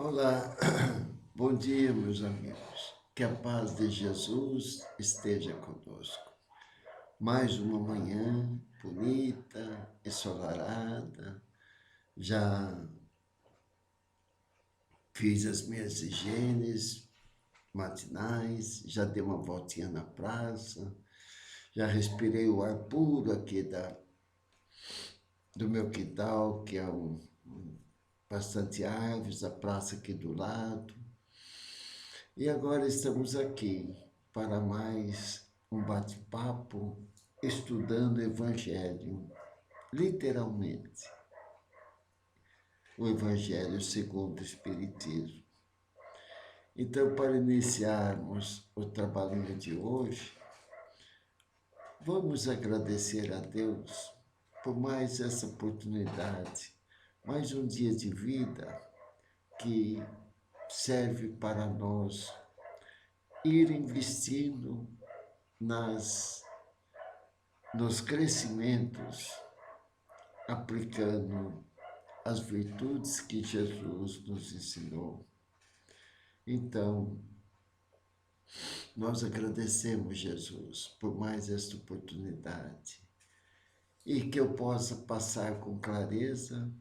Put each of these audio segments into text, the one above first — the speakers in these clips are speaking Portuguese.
Olá, bom dia, meus amigos. Que a paz de Jesus esteja conosco. Mais uma manhã bonita, ensolarada. Já fiz as minhas higienes matinais, já dei uma voltinha na praça, já respirei o ar puro aqui do meu quintal, que é bastante árvores, a praça aqui do lado. E agora estamos aqui para mais um bate-papo estudando o Evangelho, literalmente, o Evangelho segundo o Espiritismo. Então, para iniciarmos o trabalho de hoje, vamos agradecer a Deus por mais essa oportunidade, mais um dia de vida que serve para nós ir investindo nas nos crescimentos, aplicando as virtudes que Jesus nos ensinou. Então, nós agradecemos, Jesus, por mais esta oportunidade e que eu possa passar com clareza,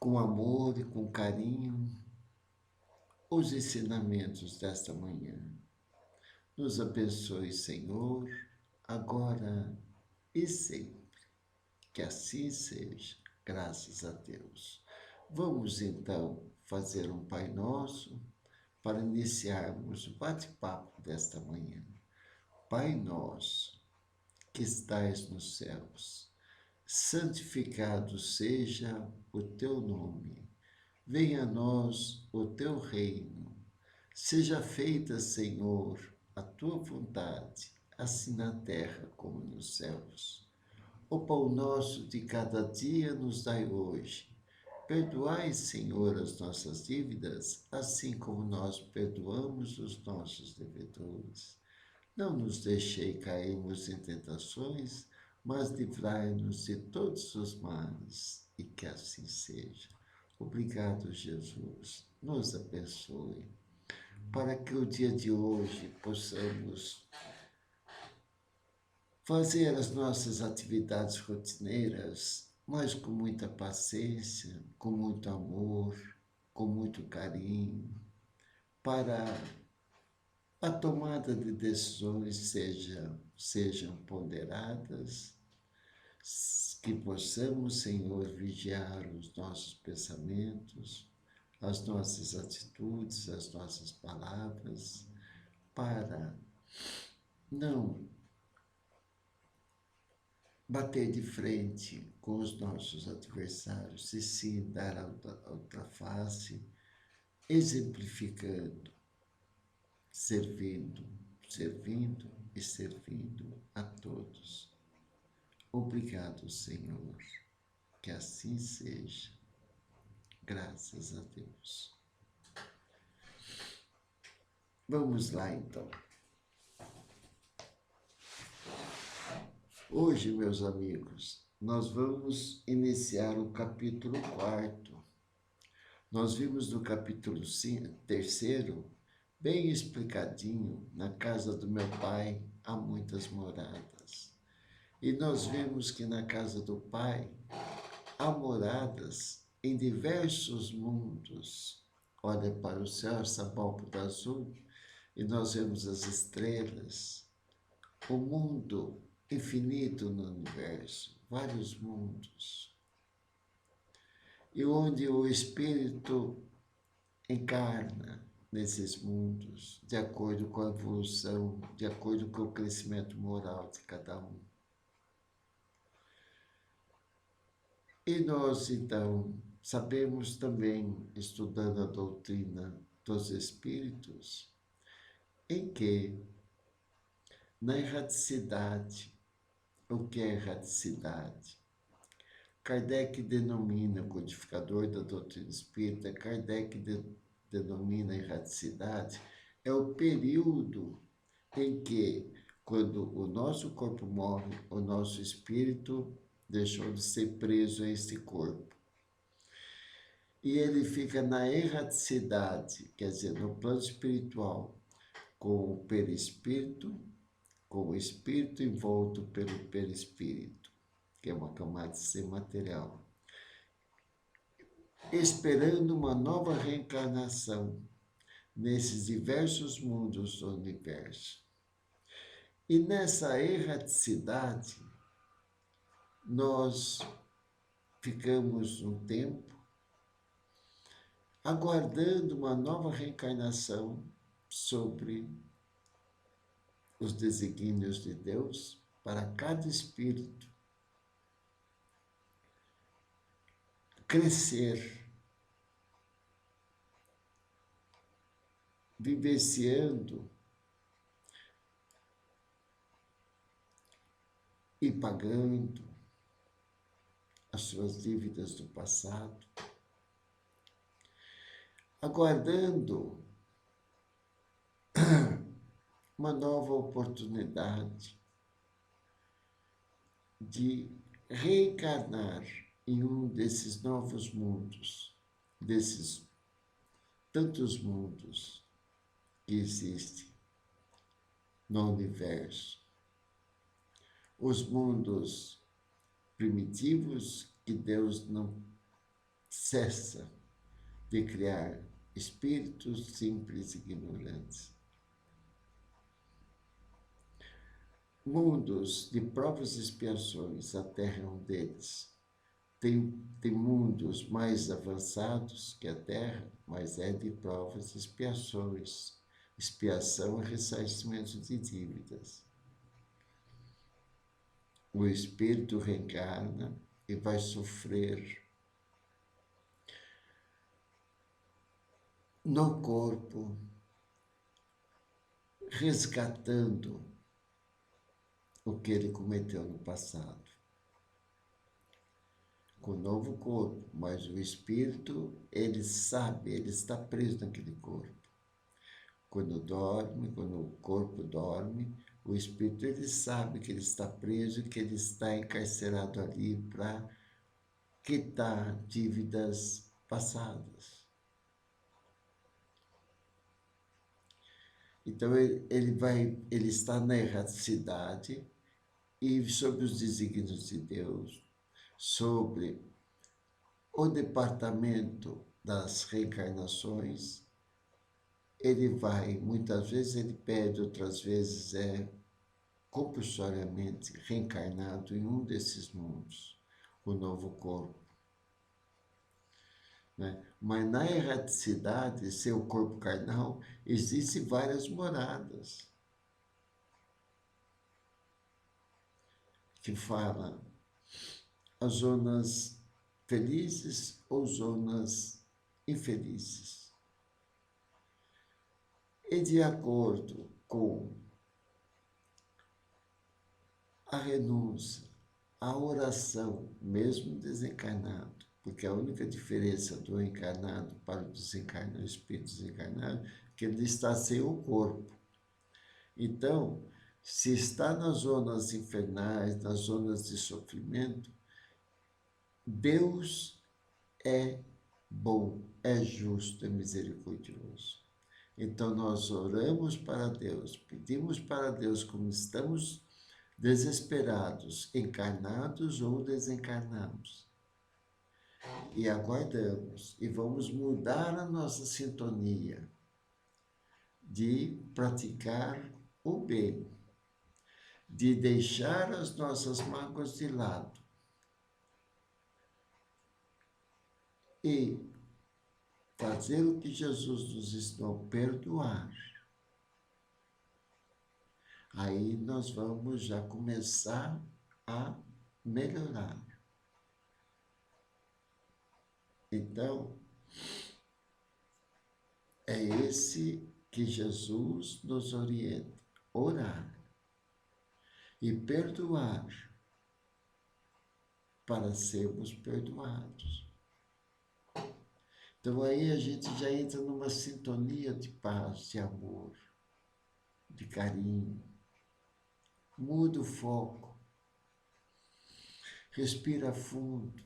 com amor e com carinho os ensinamentos desta manhã. Nos abençoe, Senhor, agora e sempre. Que assim seja, graças a Deus. Vamos então fazer um Pai Nosso para iniciarmos o bate-papo desta manhã. Pai nosso, que estais nos céus, santificado seja o teu nome. Venha a nós o teu reino. Seja feita, Senhor, a tua vontade, assim na terra como nos céus. O pão nosso de cada dia nos dai hoje. Perdoai, Senhor, as nossas dívidas, assim como nós perdoamos os nossos devedores. Não nos deixei cairmos em tentações, mas livrai-nos de todos os males, e que assim seja. Obrigado, Jesus. Nos abençoe, para que o dia de hoje possamos fazer as nossas atividades rotineiras, mas com muita paciência, com muito amor, com muito carinho, para a tomada de decisões sejam ponderadas, que possamos, Senhor, vigiar os nossos pensamentos, as nossas atitudes, as nossas palavras, para não bater de frente com os nossos adversários, e sim dar a outra face, exemplificando, servindo, servindo e servindo a todos. Obrigado, Senhor, que assim seja, graças a Deus. Vamos lá, então. Hoje, meus amigos, nós vamos iniciar o capítulo 4. Nós vimos no capítulo 3º, bem explicadinho, na casa do meu pai há muitas moradas. E nós vemos que na casa do pai há moradas em diversos mundos. Olha para o céu, essa abóbora azul, e nós vemos as estrelas, o mundo infinito no universo, vários mundos. E onde o espírito encarna nesses mundos, de acordo com a evolução, de acordo com o crescimento moral de cada um. E nós, então, sabemos também, estudando a doutrina dos espíritos, em que, na erraticidade, o que é erraticidade? Kardec denomina, o codificador da doutrina espírita, Kardec denomina a erraticidade, é o período em que, quando o nosso corpo morre, o nosso espírito deixou de ser preso a este corpo. e ele fica na erraticidade, quer dizer, no plano espiritual, com o perispírito, com o espírito envolto pelo perispírito, que é uma camada sem material, esperando uma nova reencarnação nesses diversos mundos do universo. E nessa erraticidade, nós ficamos um tempo aguardando uma nova reencarnação sobre os desígnios de Deus para cada espírito crescer, vivenciando e pagando as suas dívidas do passado, aguardando uma nova oportunidade de reencarnar em um desses novos mundos, desses tantos mundos que existem no universo. Os mundos primitivos que Deus não cessa de criar espíritos simples e ignorantes. Mundos de provas e expiações, a Terra é um deles. Tem mundos mais avançados que a Terra, mas é de provas e expiações. Expiação é ressarcimento de dívidas. O espírito reencarna e vai sofrer no corpo, resgatando o que ele cometeu no passado. Com o novo corpo, mas o espírito, ele sabe, ele está preso naquele corpo. Quando dorme, quando o corpo dorme, o espírito, ele sabe que ele está preso, que ele está encarcerado ali para quitar dívidas passadas. Então, ele está na erraticidade e sobre os desígnios de Deus, sobre o departamento das reencarnações, ele vai, muitas vezes ele pede, outras vezes é compulsoriamente reencarnado em um desses mundos, o novo corpo. Né? Mas na erraticidade, seu corpo carnal, existem várias moradas que falam as zonas felizes ou zonas infelizes. E de acordo com a renúncia, a oração, mesmo desencarnado, porque a única diferença do encarnado para o desencarnado, o espírito desencarnado, é que ele está sem o corpo. Então, se está nas zonas infernais, nas zonas de sofrimento, Deus é bom, é justo, é misericordioso. Então, nós oramos para Deus, pedimos para Deus, como estamos desesperados, encarnados ou desencarnados, e aguardamos, e vamos mudar a nossa sintonia de praticar o bem, de deixar as nossas mágoas de lado e fazer o que Jesus nos ensinou, perdoar. Aí nós vamos já começar a melhorar. Então, é esse que Jesus nos orienta, orar e perdoar para sermos perdoados. Então aí a gente já entra numa sintonia de paz, de amor, de carinho. Muda o foco. Respira fundo.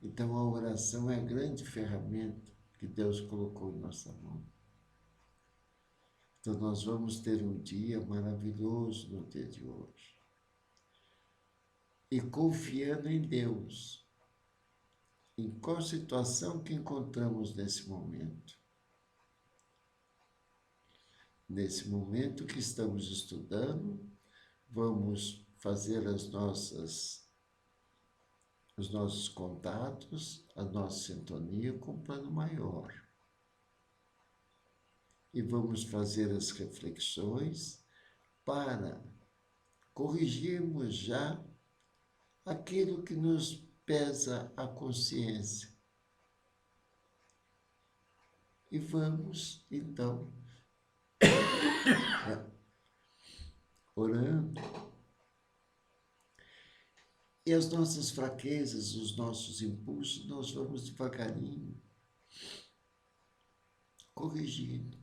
Então, a oração é a grande ferramenta que Deus colocou em nossa mão. Então, nós vamos ter um dia maravilhoso no dia de hoje. E confiando em Deus, em qual situação que encontramos nesse momento. Nesse momento que estamos estudando, vamos fazer os nossos contatos, a nossa sintonia com o plano maior. E vamos fazer as reflexões para corrigirmos já aquilo que nos pesa a consciência. E vamos, então, orando. E as nossas fraquezas, os nossos impulsos, nós vamos devagarinho corrigindo.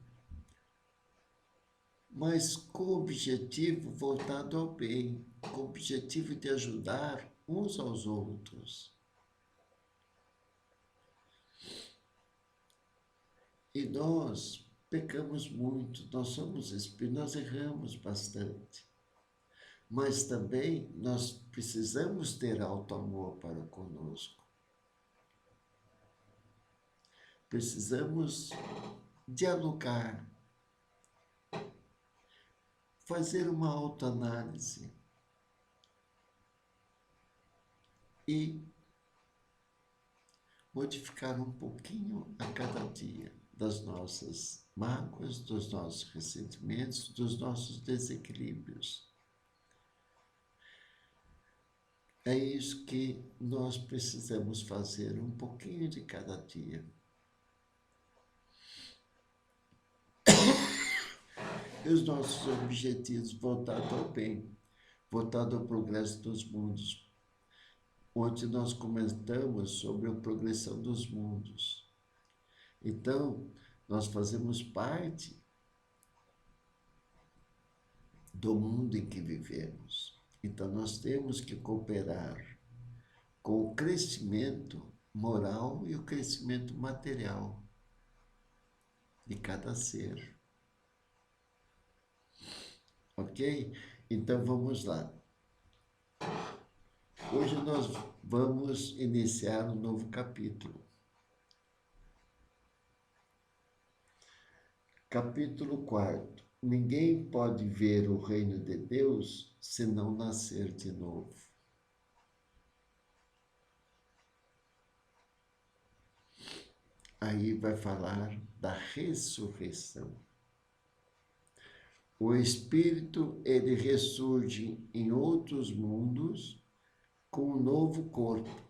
Mas com o objetivo voltado ao bem, com o objetivo de ajudar uns aos outros. E nós pecamos muito, nós somos espíritos, nós erramos bastante. Mas também nós precisamos ter auto-amor para conosco. Precisamos dialogar, fazer uma autoanálise e modificar um pouquinho a cada dia das nossas mágoas, dos nossos ressentimentos, dos nossos desequilíbrios. É isso que nós precisamos fazer, um pouquinho de cada dia. E os nossos objetivos voltados ao bem, voltados ao progresso dos mundos. Ontem nós comentamos sobre a progressão dos mundos. Então, nós fazemos parte do mundo em que vivemos. Então, nós temos que cooperar com o crescimento moral e o crescimento material de cada ser. Ok? Então, vamos lá. Hoje nós vamos iniciar um novo capítulo. Capítulo 4. Ninguém pode ver o reino de Deus se não nascer de novo. Aí vai falar da ressurreição. O espírito, ele ressurge em outros mundos com um novo corpo,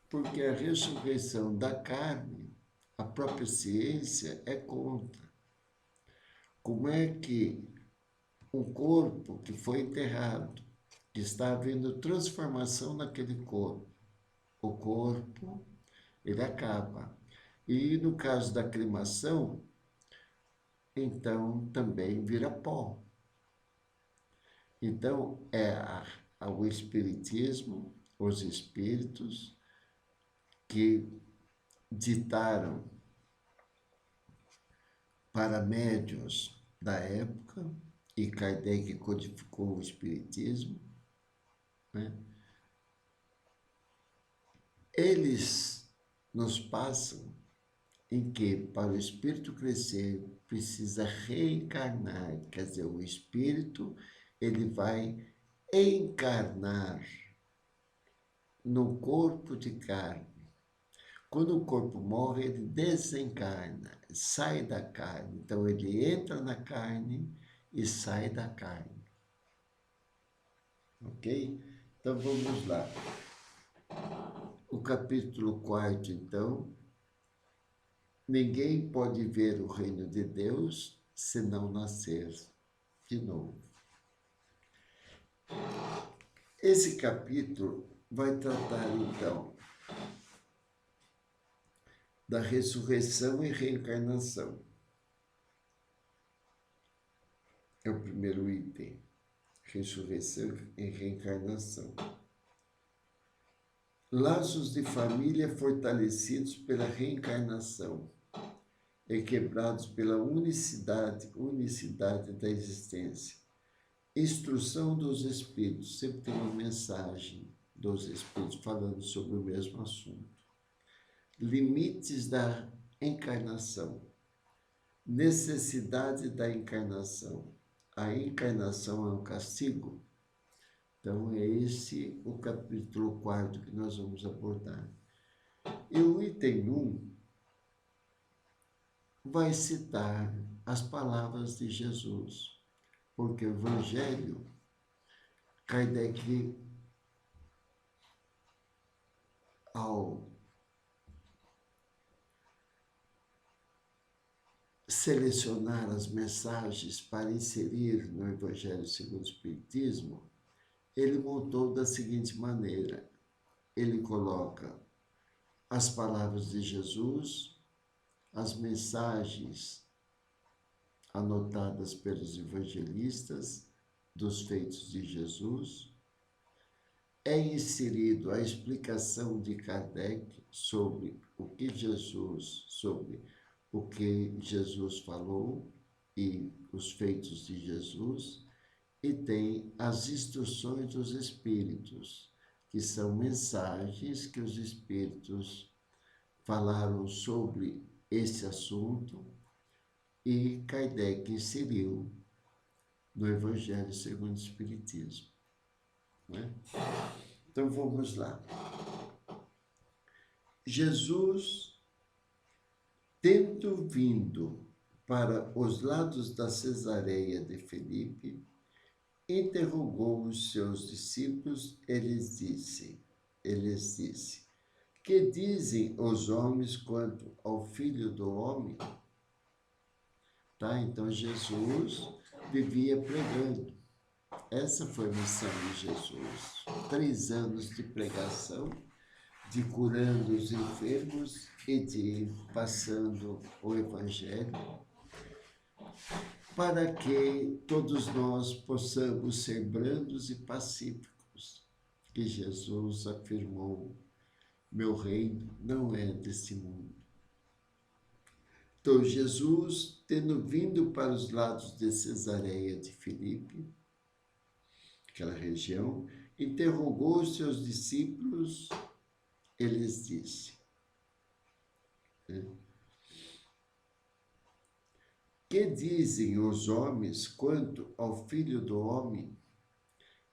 porque a ressurreição da carne, a própria ciência é contra. Como é que um corpo que foi enterrado, que está havendo transformação naquele corpo, o corpo, ele acaba. E no caso da cremação, então também vira pó. Então, o espiritismo, os espíritos que ditaram para médiuns da época, e Kardec codificou o espiritismo, né? Eles nos passam em que, para o espírito crescer, precisa reencarnar, quer dizer, o espírito ele vai encarnar no corpo de carne. Quando o corpo morre, ele desencarna, sai da carne. Então, ele entra na carne e sai da carne. Ok? Então, vamos lá. O capítulo 4, então. Ninguém pode ver o reino de Deus se não nascer de novo. Esse capítulo vai tratar, então, da ressurreição e reencarnação. É o primeiro item. Ressurreição e reencarnação. Laços de família fortalecidos pela reencarnação e quebrados pela unicidade da existência. Instrução dos Espíritos, sempre tem uma mensagem dos Espíritos falando sobre o mesmo assunto. Limites da encarnação, necessidade da encarnação. A encarnação é um castigo? Então, é esse o capítulo 4 que nós vamos abordar. E o item 1 vai citar as palavras de Jesus, porque o Evangelho, Kardec, ao selecionar as mensagens para inserir no Evangelho segundo o Espiritismo, ele montou da seguinte maneira: ele coloca as palavras de Jesus, as mensagens anotadas pelos evangelistas dos feitos de Jesus, é inserido a explicação de Kardec sobre o que Jesus falou e os feitos de Jesus, e tem as instruções dos Espíritos, que são mensagens que os Espíritos falaram sobre esse assunto e Kardec inseriu no Evangelho segundo o Espiritismo. Né? Então vamos lá. Jesus, tendo vindo para os lados da Cesareia de Filipe, interrogou os seus discípulos e lhes disse, que dizem os homens quanto ao Filho do Homem? Tá? Então, Jesus vivia pregando. Essa foi a missão de Jesus. 3 anos de pregação, de curando os enfermos e de passando o Evangelho, para que todos nós possamos ser brandos e pacíficos, que Jesus afirmou: meu reino não é desse mundo. Então, Jesus, tendo vindo para os lados de Cesareia de Filipe, aquela região, interrogou os seus discípulos e lhes disse, que dizem os homens quanto ao Filho do Homem?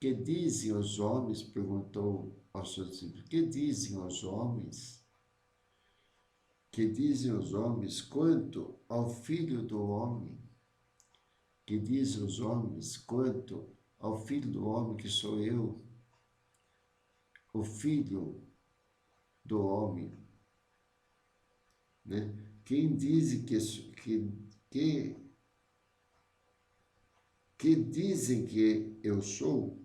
Que dizem os homens? Perguntou aos seus discípulos. Que dizem os homens? Que dizem os homens quanto ao Filho do Homem? Que dizem os homens quanto ao Filho do Homem, que sou eu, o Filho do Homem? Né? Quem diz que dizem que eu sou?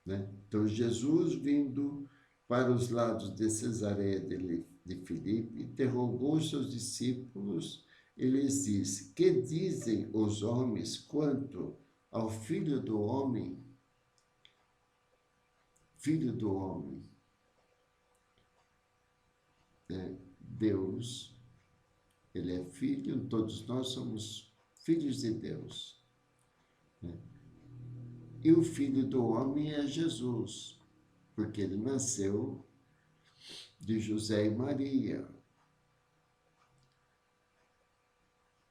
Né? Então, Jesus, vindo para os lados de Cesareia de Filipe, interrogou os seus discípulos e lhes disse, que dizem os homens quanto ao Filho do Homem? Filho do Homem. Deus, ele é filho, todos nós somos filhos de Deus. Né? E o Filho do Homem é Jesus, porque ele nasceu de José e Maria.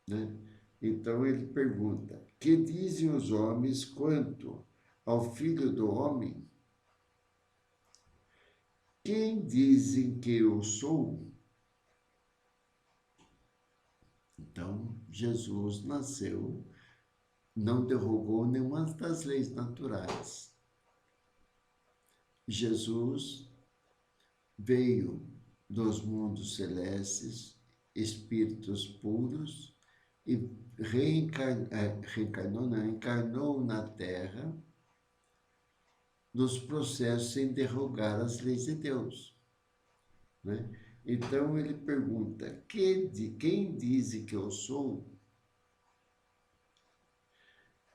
Né? Então ele pergunta, que dizem os homens quanto ao Filho do Homem? Quem dizem que eu sou? Então, Jesus nasceu, não derrogou nenhuma das leis naturais. Jesus veio dos mundos celestes, espíritos puros, e encarnou na Terra, nos processos sem derrogar as leis de Deus. Né? Então ele pergunta, quem diz que eu sou?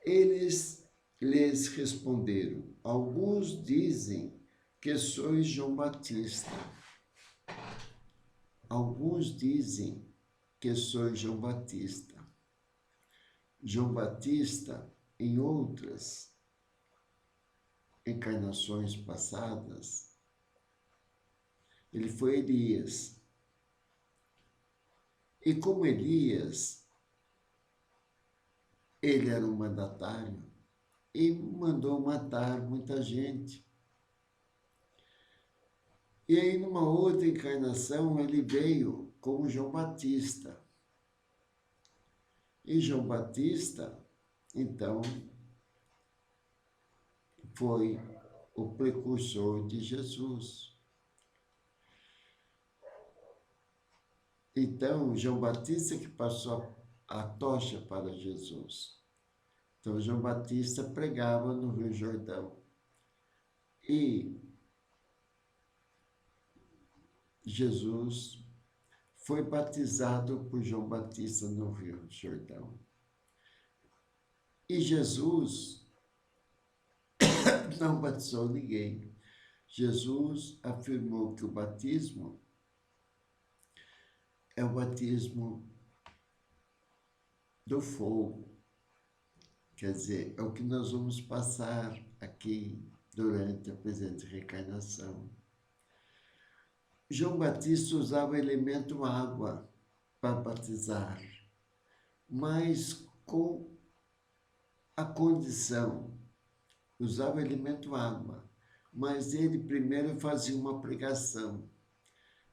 Eles lhes responderam, alguns dizem que sois João Batista. Alguns dizem que sois João Batista. João Batista, em outras encarnações passadas, ele foi Elias. E como Elias, ele era um mandatário e mandou matar muita gente. E aí, numa outra encarnação, ele veio como João Batista. E João Batista, então, foi o precursor de Jesus. Então, João Batista que passou a tocha para Jesus. Então, João Batista pregava no Rio Jordão. E Jesus foi batizado por João Batista no Rio Jordão. E Jesus não batizou ninguém. Jesus afirmou que o batismo é o batismo do fogo. Quer dizer, é o que nós vamos passar aqui durante a presente reencarnação. João Batista usava o elemento água para batizar, mas com a condição, usava o elemento água, mas ele primeiro fazia uma pregação.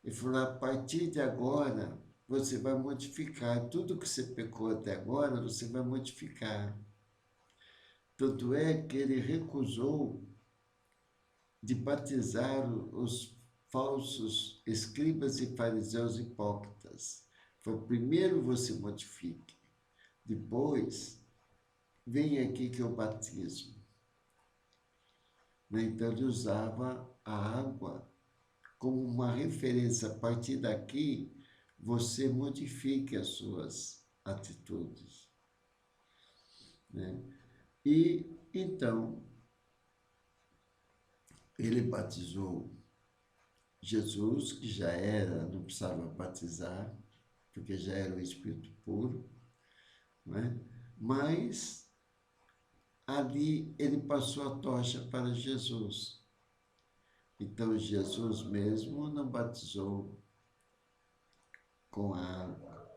Ele falou, a partir de agora, você vai modificar. Tudo que você pecou até agora, você vai modificar. Tanto é que ele recusou de batizar os falsos escribas e fariseus hipócritas. Foi primeiro você modifique, depois vem aqui que eu batismo. Então ele usava a água como uma referência. A partir daqui, você modifique as suas atitudes. E então, ele batizou Jesus, que já era, não precisava batizar, porque já era o Espírito puro, mas ali ele passou a tocha para Jesus. Então, Jesus mesmo não batizou com água.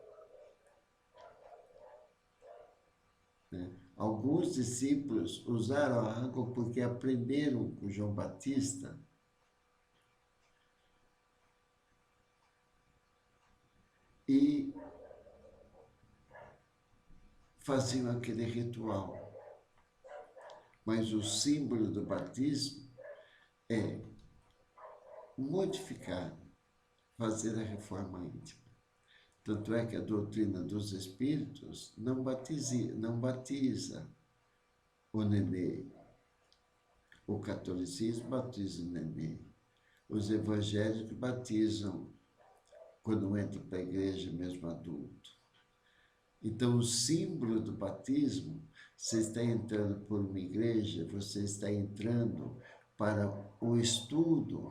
Alguns discípulos usaram a água porque aprenderam com João Batista e faziam aquele ritual. Mas o símbolo do batismo é modificar, fazer a reforma íntima. Tanto é que a doutrina dos espíritos não batiza o nenê. O catolicismo batiza o nenê. Os evangélicos batizam quando entram para a igreja, mesmo adulto. Então, o símbolo do batismo, você está entrando por uma igreja, você está entrando para o estudo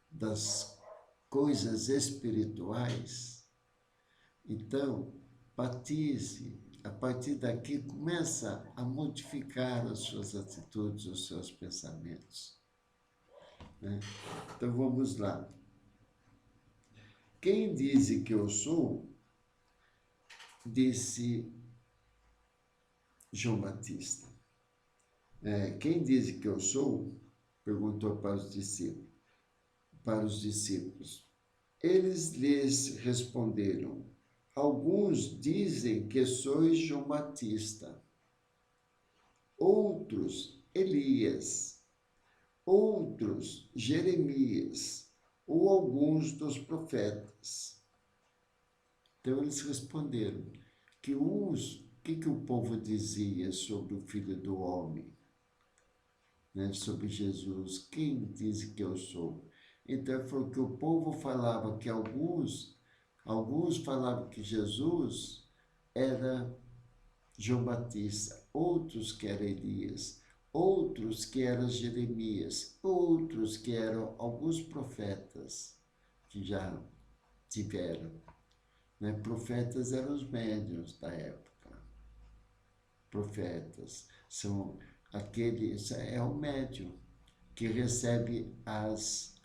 das coisas espirituais. Então, batize. A partir daqui, começa a modificar as suas atitudes, os seus pensamentos. Então, vamos lá. Quem diz que eu sou, disse João Batista. Quem diz que eu sou, perguntou para os discípulos. Eles lhes responderam, alguns dizem que sois João Batista, outros Elias, outros Jeremias, ou alguns dos profetas. Então eles responderam que uns, o que o povo dizia sobre o Filho do Homem, sobre Jesus? Quem diz que eu sou? Então foi o que o povo falava, que alguns falavam que Jesus era João Batista, outros que era Elias, outros que eram Jeremias, outros que eram alguns profetas que já tiveram. Né? Profetas eram os médiuns da época. Profetas são aqueles, é o médium que recebe as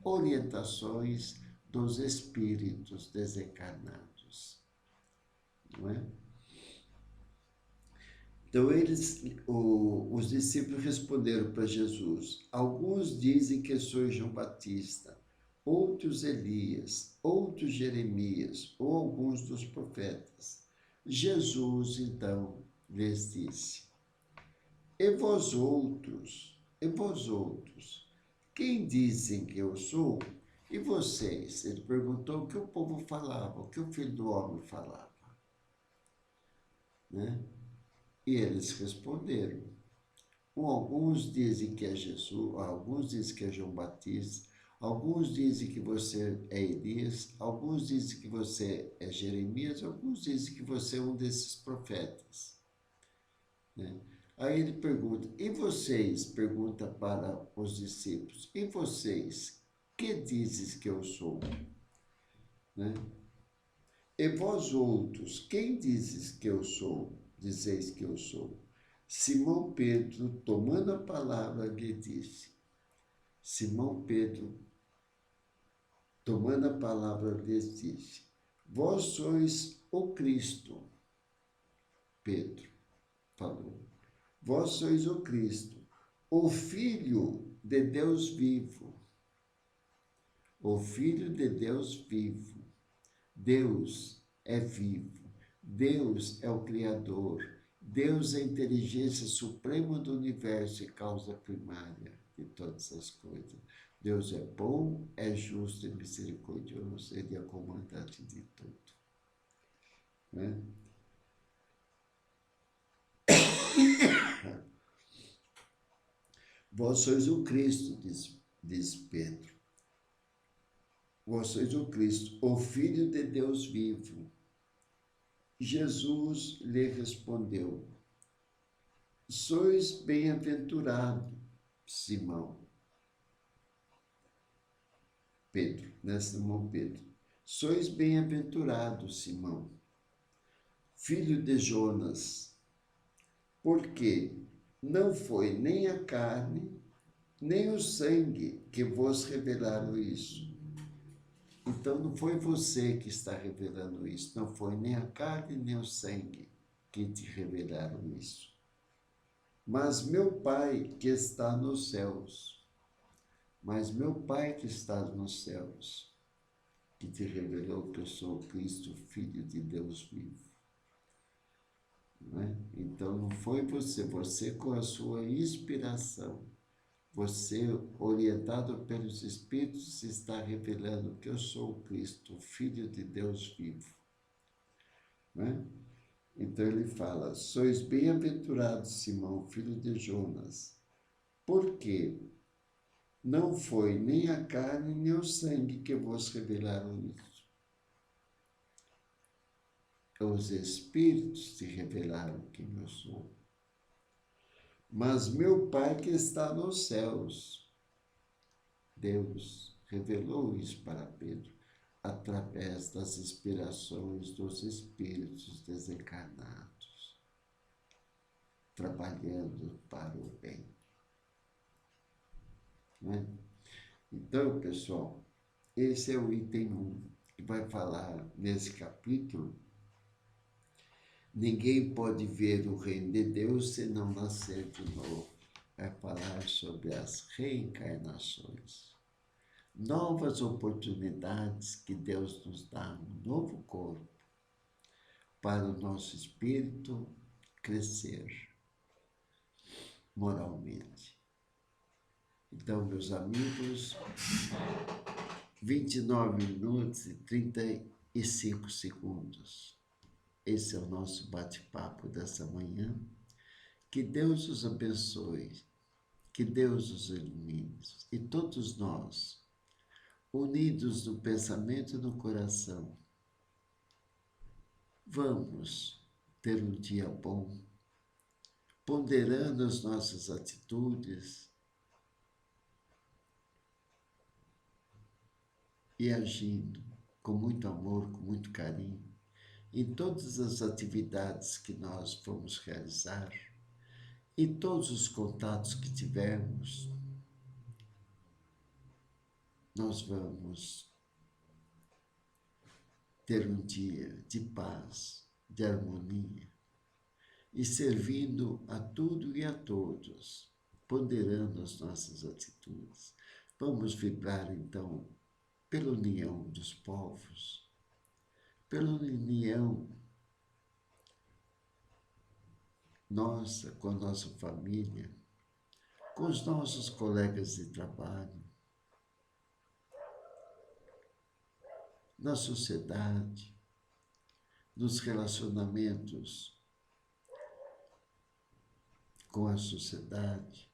orientações dos espíritos desencarnados. Não é? Então, os discípulos responderam para Jesus: alguns dizem que sou João Batista, outros Elias, outros Jeremias, ou alguns dos profetas. Jesus, então, lhes disse: e vós outros, quem dizem que eu sou? E vocês? Ele perguntou o que o povo falava, o que o Filho do Homem falava. Né? E eles responderam. Alguns dizem que é Jesus, alguns dizem que é João Batista, alguns dizem que você é Elias, alguns dizem que você é Jeremias, alguns dizem que você é um desses profetas. Né? Aí ele pergunta, e vocês? Pergunta para os discípulos, e vocês? Que dizes que eu sou? Né? E vós outros, quem dizes que eu sou? Dizeis que eu sou. Simão Pedro, tomando a palavra, lhe disse. Simão Pedro, tomando a palavra, lhes disse: vós sois o Cristo. Pedro falou: vós sois o Cristo, o Filho de Deus vivo. O Filho de Deus vivo. Deus é vivo. Deus é o Criador. Deus é a inteligência suprema do universo e causa primária de todas as coisas. Deus é bom, é justo e misericordioso. Ele é comandante de tudo. Né? Vós sois o Cristo, diz Pedro. Vós sois o Cristo, o Filho de Deus vivo. Jesus lhe respondeu: sois bem-aventurado, Simão. Pedro, né? Simão Pedro. Sois bem-aventurado, Simão, filho de Jonas, porque não foi nem a carne, nem o sangue que vos revelaram isso. Então não foi você que está revelando isso, não foi nem a carne, nem o sangue que te revelaram isso. Mas meu Pai que está nos céus, mas meu Pai que está nos céus, que te revelou que eu sou o Cristo, Filho de Deus vivo. Não é? Então não foi você com a sua inspiração, você orientado pelos Espíritos está revelando que eu sou o Cristo, Filho de Deus vivo. Não é? Então ele fala, sois bem-aventurados, Simão, filho de Jonas, porque não foi nem a carne nem o sangue que vos revelaram isso. Os Espíritos te revelaram quem eu sou. Mas meu Pai que está nos céus, Deus revelou isso para Pedro, através das inspirações dos Espíritos desencarnados, trabalhando para o bem. Né? Então, pessoal, esse é o item 1, que vai falar nesse capítulo. Ninguém pode ver o reino de Deus se não nascer de novo. Vai falar sobre as reencarnações. Novas oportunidades que Deus nos dá no novo corpo para o nosso espírito crescer moralmente. Então, meus amigos, 29 minutos e 35 segundos. Esse é o nosso bate-papo dessa manhã. Que Deus os abençoe, que Deus os ilumine. E todos nós, unidos no pensamento e no coração, vamos ter um dia bom, ponderando as nossas atitudes e agindo com muito amor, com muito carinho, em todas as atividades que nós fomos realizar, em todos os contatos que tivermos, nós vamos ter um dia de paz, de harmonia, e servindo a tudo e a todos, ponderando as nossas atitudes. Vamos vibrar, então, pela união dos povos, pela união nossa com a nossa família, com os nossos colegas de trabalho, na sociedade, nos relacionamentos com a sociedade.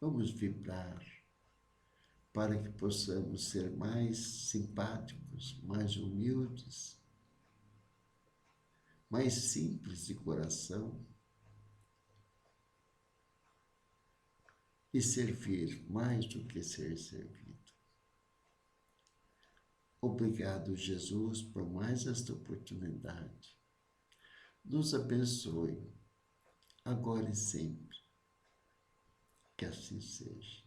Vamos vibrar para que possamos ser mais simpáticos, mais humildes, mais simples de coração e servir mais do que ser servido. Obrigado, Jesus, por mais esta oportunidade. Nos abençoe, agora e sempre. Que assim seja.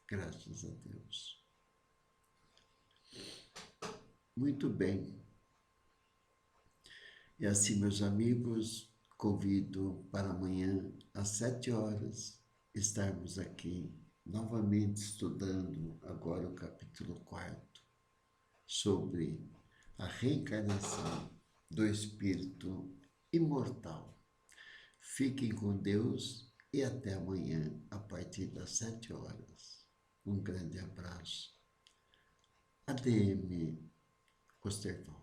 Graças a Deus. Muito bem. E assim, meus amigos, convido para amanhã, às 7 horas, estarmos aqui novamente estudando agora o capítulo 4, sobre a reencarnação do espírito imortal. Fiquem com Deus e até amanhã, a partir das 7 horas. Um grande abraço. ADM Osterval.